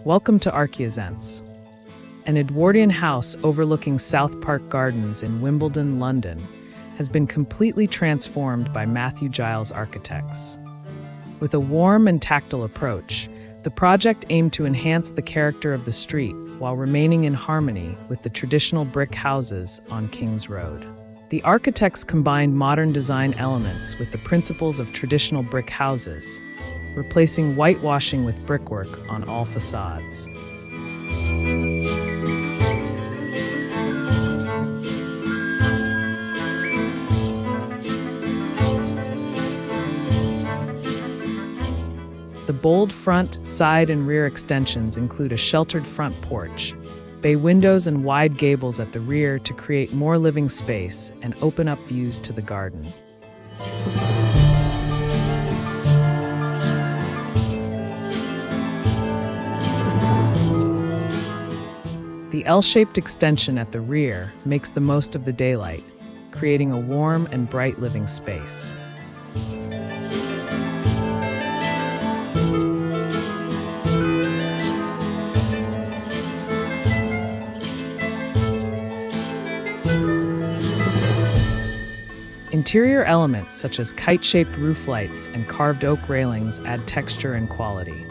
Welcome to Archiesense, an Edwardian house overlooking South Park Gardens in Wimbledon, London, has been completely transformed by Matthew Giles Architects. With a warm and tactile approach, the project aimed to enhance the character of the street while remaining in harmony with the traditional brick houses on King's Road. The architects combined modern design elements with the principles of traditional brick houses, replacing whitewashing with brickwork on all facades. The bold front, side, and rear extensions include a sheltered front porch, bay windows and wide gables at the rear to create more living space and open up views to the garden. The L-shaped extension at the rear makes the most of the daylight, creating a warm and bright living space. Interior elements such as kite-shaped roof lights and carved oak railings add texture and quality.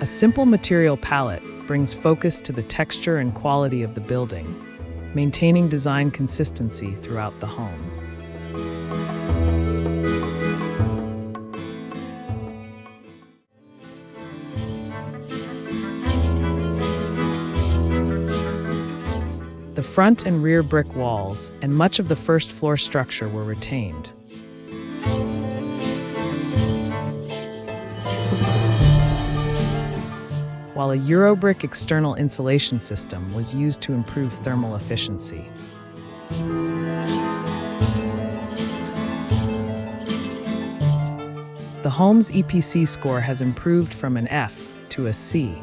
A simple material palette brings focus to the texture and quality of the building, maintaining design consistency throughout the home. The front and rear brick walls and much of the first floor structure were retained. While a Eurobrick external insulation system was used to improve thermal efficiency. The home's EPC score has improved from an F to a C,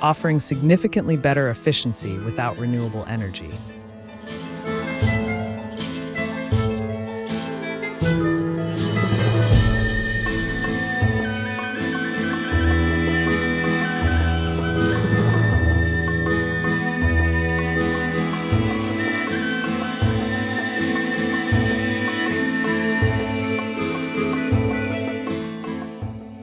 offering significantly better efficiency without renewable energy.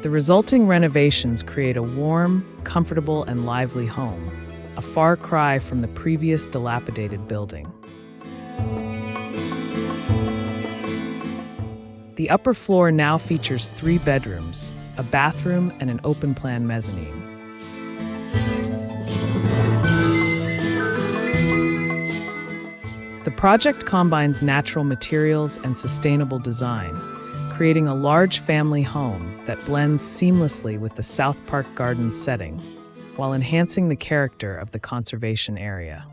The resulting renovations create a warm, comfortable, and lively home, a far cry from the previous dilapidated building. The upper floor now features 3 bedrooms, a bathroom, and an open-plan mezzanine. The project combines natural materials and sustainable design, creating a large family home that blends seamlessly with the South Park Gardens setting, while enhancing the character of the conservation area.